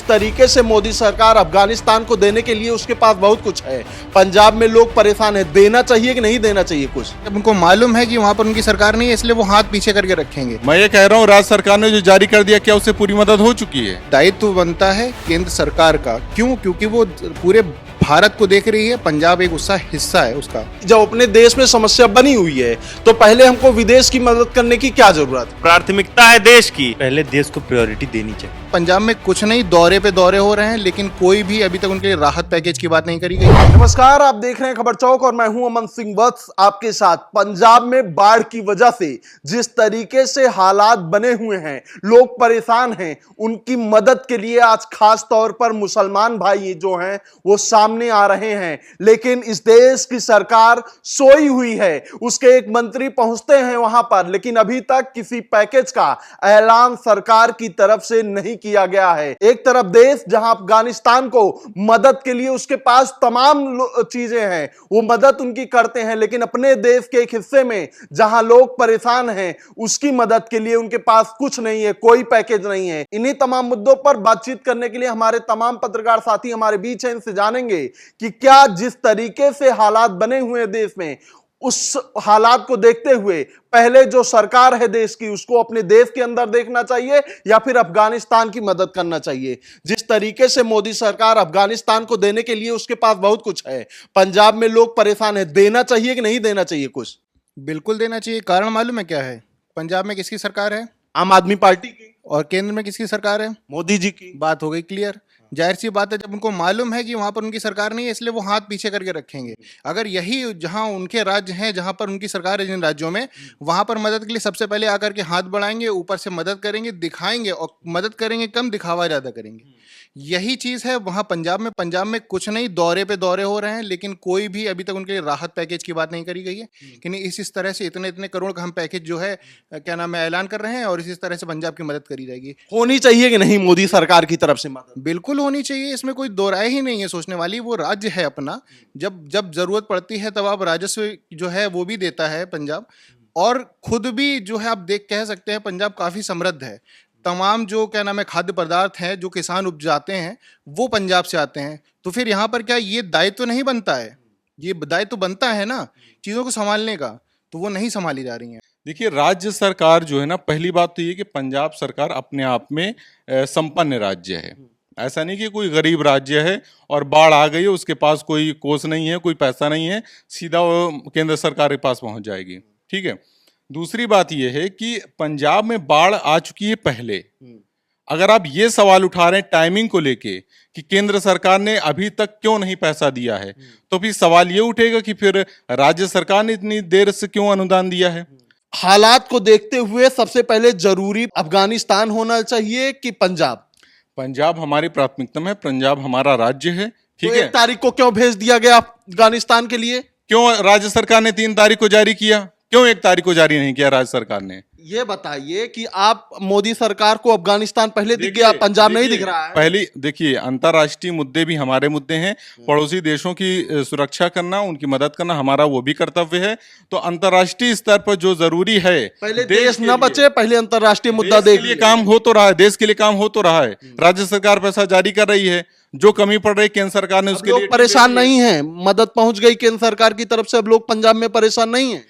जिस तरीके से मोदी सरकार अफगानिस्तान को देने के लिए उसके पास बहुत कुछ है, पंजाब में लोग परेशान है, देना चाहिए कि नहीं देना चाहिए कुछ? जब उनको मालूम है कि वहाँ पर उनकी सरकार नहीं है, इसलिए वो हाथ पीछे करके रखेंगे। मैं ये कह रहा हूँ, राज्य सरकार ने जो जारी कर दिया, क्या उससे पूरी मदद हो चुकी है? दायित्व बनता है केंद्र सरकार का। क्यों? क्योंकि वो पूरे भारत को देख रही है, पंजाब एक उसका हिस्सा है उसका। जब अपने देश में समस्या बनी हुई है तो पहले हमको विदेश की मदद करने की क्या जरूरत है? प्राथमिकता है देश की, पहले देश को प्रायोरिटी देनी चाहिए। पंजाब में कुछ नहीं, दौरे पे दौरे हो रहे हैं, लेकिन कोई भी अभी तक उनके लिए राहत पैकेज की बात नहीं करी गई। नमस्कार, आप देख रहे हैं खबर चौक और मैं हूं अमन सिंह वत्स आपके साथ। पंजाब में बाढ़ की वजह से जिस तरीके से हालात बने हुए हैं, लोग परेशान हैं, उनकी मदद के लिए आज खास तौर पर मुसलमान भाई जो हैं वो सामने आ रहे हैं। लेकिन इस देश की सरकार सोई हुई है, उसके एक मंत्री पहुंचते हैं वहां पर, लेकिन अभी तक किसी पैकेज का ऐलान सरकार की तरफ से नहीं किया गया है। एक तरफ देश जहां अफगानिस्तान को मदद के लिए उसके पास तमाम चीजें हैं, वो मदद उनकी करते हैं, लेकिन अपने देश के एक हिस्से में जहां लोग परेशान हैं, उसकी मदद के लिए उनके पास कुछ नहीं है, कोई पैकेज नहीं है। इन्हीं तमाम मुद्दों पर बातचीत करने के लिए हमारे तमाम पत्रकार साथी हमारे बीच हैं। इनसे जानेंगे कि क्या जिस तरीके से हालात बने हुए हैं देश में, उस हालात को देखते हुए पहले जो सरकार है देश की, उसको अपने देश के अंदर देखना चाहिए या फिर अफगानिस्तान की मदद करना चाहिए? जिस तरीके से मोदी सरकार अफगानिस्तान को देने के लिए उसके पास बहुत कुछ है, पंजाब में लोग परेशान है, देना चाहिए कि नहीं देना चाहिए कुछ? बिल्कुल देना चाहिए। कारण मालूम है क्या है? पंजाब में किसकी सरकार है? आम आदमी पार्टी की। और केंद्र में किसकी सरकार है? मोदी जी की। बात हो गई क्लियर। जाहिर सी बात है, जब उनको मालूम है कि वहां पर उनकी सरकार नहीं है, इसलिए वो हाथ पीछे करके रखेंगे। अगर यही जहां उनके राज्य हैं, जहां पर उनकी सरकार है, जिन राज्यों में, वहां पर मदद के लिए सबसे पहले आकर के हाथ बढ़ाएंगे, ऊपर से मदद करेंगे, दिखाएंगे, और मदद करेंगे कम, दिखावा ज्यादा करेंगे। यही चीज है वहां पंजाब में कुछ नहीं, दौरे पे दौरे हो रहे हैं, लेकिन कोई भी अभी तक उनके लिए राहत पैकेज की बात नहीं करी गई है कि नहीं इस तरह से इतने इतने करोड़ का हम पैकेज जो है क्या नाम है ऐलान कर रहे हैं, और इस तरह से पंजाब की मदद करी जाएगी। होनी चाहिए कि नहीं मोदी सरकार की तरफ से मदद? बिल्कुल होनी चाहिए, इसमें कोई दो राय ही नहीं है सोचने वाली। वो राज्य है अपना, जब जब जरूरत पड़ती है तब आप राजस्व जो है वो भी देता है पंजाब, और खुद भी जो है आप देख कह सकते हैं पंजाब काफी समृद्ध है। तमाम जो क्या नाम है खाद्य पदार्थ हैं जो किसान उपजाते हैं वो पंजाब से आते हैं। तो फिर यहाँ पर क्या ये दायित्व नहीं बनता है? ये दायित्व बनता है ना चीजों को संभालने का, तो वो नहीं संभाली जा रही हैं। देखिए, राज्य सरकार जो है ना, पहली बात तो ये कि पंजाब सरकार अपने आप में संपन्न राज्य है। ऐसा नहीं कि कोई गरीब राज्य है और बाढ़ आ गई है, उसके पास कोई कोष नहीं है, कोई पैसा नहीं है, सीधा वो केंद्र सरकार के पास पहुंच जाएगी। ठीक है। दूसरी बात यह है कि पंजाब में बाढ़ आ चुकी है पहले। अगर आप ये सवाल उठा रहे हैं टाइमिंग को लेके कि केंद्र सरकार ने अभी तक क्यों नहीं पैसा दिया है, तो फिर सवाल ये उठेगा कि फिर राज्य सरकार ने इतनी देर से क्यों अनुदान दिया है? हालात को देखते हुए सबसे पहले जरूरी अफगानिस्तान होना चाहिए कि पंजाब? पंजाब हमारी प्राथमिकता में है, पंजाब हमारा राज्य है। ठीक तो है। 1 तारीख को क्यों भेज दिया गया अफगानिस्तान के लिए? क्यों राज्य सरकार ने 3 तारीख को जारी किया? क्यों 1 तारीख को जारी नहीं किया राज्य सरकार ने? ये बताइए कि आप मोदी सरकार को अफगानिस्तान पहले दिख गया, पंजाब नहीं दिख रहा है? पहली देखिए, अंतर्राष्ट्रीय मुद्दे भी हमारे मुद्दे हैं। पड़ोसी देशों की सुरक्षा करना, उनकी मदद करना हमारा वो भी कर्तव्य है। तो अंतर्राष्ट्रीय स्तर पर जो जरूरी है, पहले देश न बचे, पहले अंतर्राष्ट्रीय मुद्दा देख लिए काम हो तो रहा है, देश के लिए काम हो तो रहा है। राज्य सरकार पैसा जारी कर रही है, जो कमी पड़ रही केंद्र सरकार ने उसके लिए परेशान नहीं है, मदद पहुंच गई केंद्र सरकार की तरफ से, अब लोग पंजाब में परेशान नहीं है।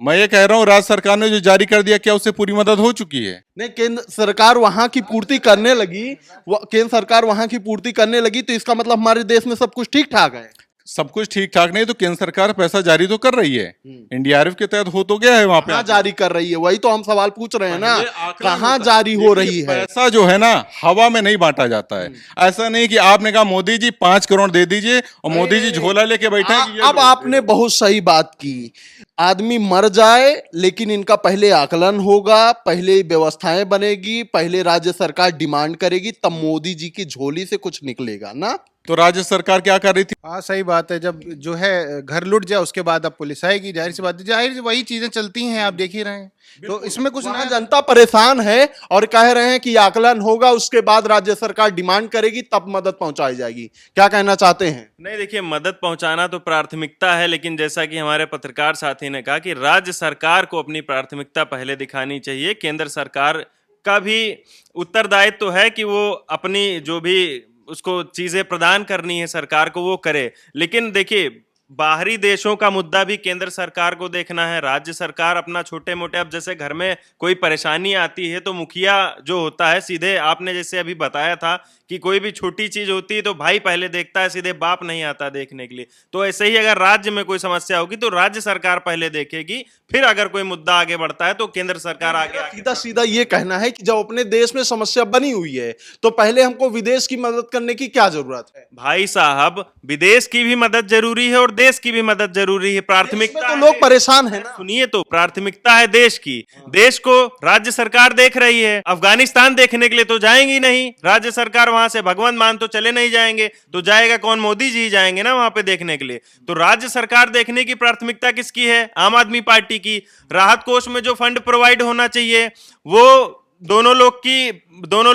मैं ये कह रहा हूँ, राज्य सरकार ने जो जारी कर दिया, क्या उससे पूरी मदद हो चुकी है? नहीं, केंद्र सरकार वहां की पूर्ति करने लगी, केंद्र सरकार वहां की पूर्ति करने लगी, तो इसका मतलब हमारे देश में सब कुछ ठीक ठाक है। सब कुछ ठीक ठाक नहीं तो केंद्र सरकार पैसा जारी तो कर रही है। एनडीआरएफ के तहत हो तो गया है वहां पे। कहाँ जारी कर रही है, वही तो हम सवाल पूछ रहे हैं ना, कहाँ जारी हो रही है? पैसा जो है ना हवा में नहीं बांटा जाता है। ऐसा नहीं कि आपने कहा मोदी जी 5 करोड़ दे दीजिए और मोदी जी झोला लेके बैठे हैं। अब आपने बहुत सही बात की। आदमी मर जाए लेकिन इनका पहले आकलन होगा, पहले व्यवस्थाएं बनेगी, पहले राज्य सरकार डिमांड करेगी, तब मोदी जी की झोली से कुछ निकलेगा ना। तो राज्य सरकार क्या कर रही थी? हाँ सही बात है। जब जो है घर लुट जाए उसके बाद अब पुलिस आएगी, जाहिर सी बात है, जाहिर वही चीजें चलती हैं, आप देख ही रहे हैं। तो इसमें कुछ वहां जनता परेशान है और कह रहे हैं कि आकलन होगा, उसके बाद राज्य सरकार डिमांड करेगी, तब मदद पहुंचाई जाएगी। क्या कहना चाहते हैं? नहीं, देखिए, मदद पहुंचाना तो प्राथमिकता है, लेकिन जैसा कि हमारे पत्रकार साथी ने कहा कि राज्य सरकार को अपनी प्राथमिकता पहले दिखानी चाहिए। केंद्र सरकार का भी उत्तरदायित्व तो है कि वो अपनी जो भी उसको चीजें प्रदान करनी है सरकार को वो करे। लेकिन देखिए, बाहरी देशों का मुद्दा भी केंद्र सरकार को देखना है। राज्य सरकार अपना छोटे मोटे, अब जैसे घर में कोई परेशानी आती है तो मुखिया जो होता है सीधे, आपने जैसे अभी बताया था कि कोई भी छोटी चीज होती है तो भाई पहले देखता है, सीधे बाप नहीं आता देखने के लिए। तो ऐसे ही अगर राज्य में कोई समस्या होगी तो राज्य सरकार पहले देखेगी, फिर अगर कोई मुद्दा आगे बढ़ता है तो केंद्र सरकार आगे सीधा सीधा ये कहना है कि जब अपने देश में समस्या बनी हुई है तो पहले हमको विदेश की मदद करने की क्या जरूरत है? भाई साहब, विदेश की भी मदद जरूरी है और देश की भी मदद जरूरी है। प्राथमिकता तो लोग परेशान है ना। सुनिए, तो प्राथमिकता है देश की। देश को राज्य सरकार देख रही है। अफगानिस्तान देखने के लिए तो जाएंगी नहीं राज्य सरकार, वहां से भगवान मान तो चले नहीं जाएंगे, तो जाएगा कौन? मोदी जी जाएंगे ना वहां पे देखने के लिए। तो राज्य सरकार देखने की प्राथमिकता किसकी है? आम आदमी पार्टी की। राहत कोष में जो फंड प्रोवाइड होना चाहिए वो दोनों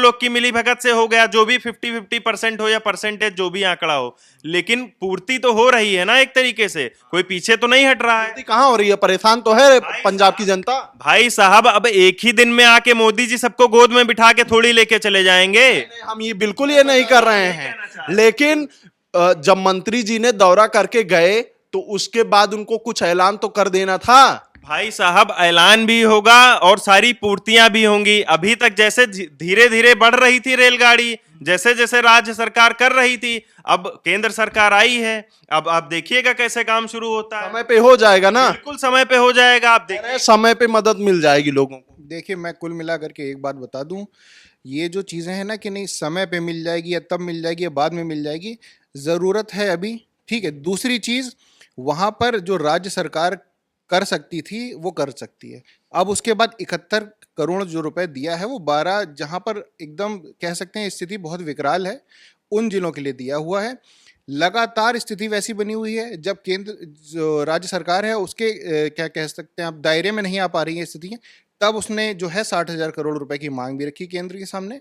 लोग की मिली भगत से हो गया, जो भी 50-50% हो या परसेंटेज जो भी आंकड़ा हो, लेकिन पूर्ति तो हो रही है ना एक तरीके से, कोई पीछे तो नहीं हट रहा है। कहां हो रही है? परेशान तो है पंजाब की जनता। भाई साहब, अब एक ही दिन में आके मोदी जी सबको गोद में बिठा के थोड़ी लेके चले जाएंगे। हम ये बिल्कुल ये नहीं कर रहे हैं, लेकिन जब मंत्री जी ने दौरा करके गए तो उसके बाद उनको कुछ ऐलान तो कर देना था। भाई साहब, ऐलान भी होगा और सारी पूर्तियां भी होंगी। अभी तक जैसे धीरे धीरे बढ़ रही थी रेलगाड़ी, जैसे जैसे राज्य सरकार कर रही थी, अब केंद्र सरकार आई है, अब आप देखिएगा कैसे काम शुरू होता है। समय पे हो जाएगा ना? बिल्कुल समय पे हो जाएगा। आप देखिए, समय पे मदद मिल जाएगी लोगों को। देखिए, मैं कुल मिला करके एक बात बता दूं, ये जो चीज़ें हैं ना कि नहीं समय पे मिल जाएगी या तब मिल जाएगी या बाद में मिल जाएगी, ज़रूरत है अभी, ठीक है। दूसरी चीज़, वहाँ पर जो राज्य सरकार कर सकती थी वो कर सकती है। अब उसके बाद 71 करोड़ जो रुपए दिया है वो 12 जहाँ पर एकदम कह सकते हैं स्थिति बहुत विकराल है उन जिलों के लिए दिया हुआ है। लगातार स्थिति वैसी बनी हुई है जब केंद्र जो राज्य सरकार है उसके क्या कह सकते हैं आप दायरे में नहीं आ पा रही है स्थितियाँ, तब उसने जो है 60,000 करोड़ रुपए की मांग भी रखी केंद्र के सामने।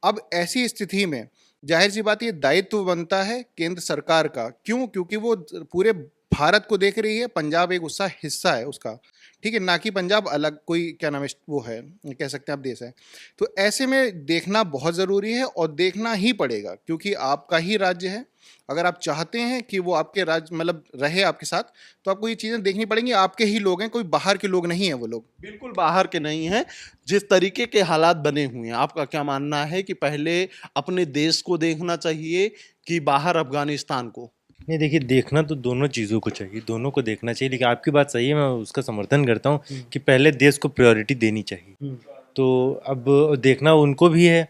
अब ऐसी स्थिति में जाहिर सी बात ये दायित्व बनता है केंद्र सरकार का। क्यों? क्योंकि वो पूरे भारत को देख रही है, पंजाब एक उसका हिस्सा है उसका, ठीक है, ना कि पंजाब अलग कोई क्या नाम है वो है, कह सकते हैं आप देश है। तो ऐसे में देखना बहुत ज़रूरी है और देखना ही पड़ेगा क्योंकि आपका ही राज्य है। अगर आप चाहते हैं कि वो आपके राज्य मतलब रहे आपके साथ, तो आपको ये चीज़ें देखनी पड़ेंगी। आपके ही लोग हैं, कोई बाहर के लोग नहीं हैं वो लोग। बिल्कुल बाहर के नहीं हैं। जिस तरीके के हालात बने हुए हैं, आपका क्या मानना है कि पहले अपने देश को देखना चाहिए कि बाहर अफगानिस्तान को? नहीं, देखिए, देखना तो दोनों चीज़ों को चाहिए, दोनों को देखना चाहिए। लेकिन आपकी बात सही है, मैं उसका समर्थन करता हूँ कि पहले देश को प्रायोरिटी देनी चाहिए। तो अब देखना उनको भी है,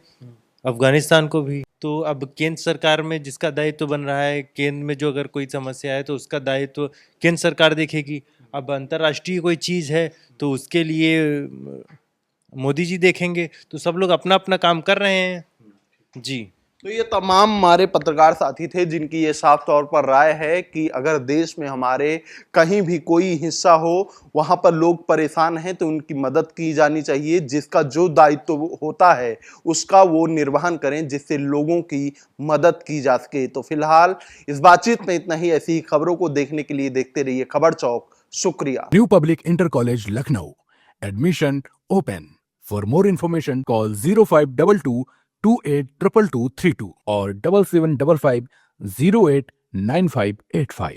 अफगानिस्तान को भी। तो अब केंद्र सरकार में जिसका दायित्व बन रहा है, केंद्र में जो अगर कोई समस्या है तो उसका दायित्व केंद्र सरकार देखेगी। अब अंतर्राष्ट्रीय कोई चीज़ है तो उसके लिए मोदी जी देखेंगे। तो सब लोग अपना अपना काम कर रहे हैं जी। तो ये तमाम हमारे पत्रकार साथी थे जिनकी ये साफ तौर पर राय है कि अगर देश में हमारे कहीं भी कोई हिस्सा हो, वहां पर लोग परेशान हैं तो उनकी मदद की जानी चाहिए। जिसका जो दायित्व होता है उसका वो निर्वहन करें जिससे लोगों की मदद की जा सके। तो फिलहाल इस बातचीत में इतना ही। ऐसी ही खबरों को देखने के लिए देखते रहिए खबर चौक। शुक्रिया। New public inter college Lucknow, admission open. For more information call 0522 282232 और 7755 089585।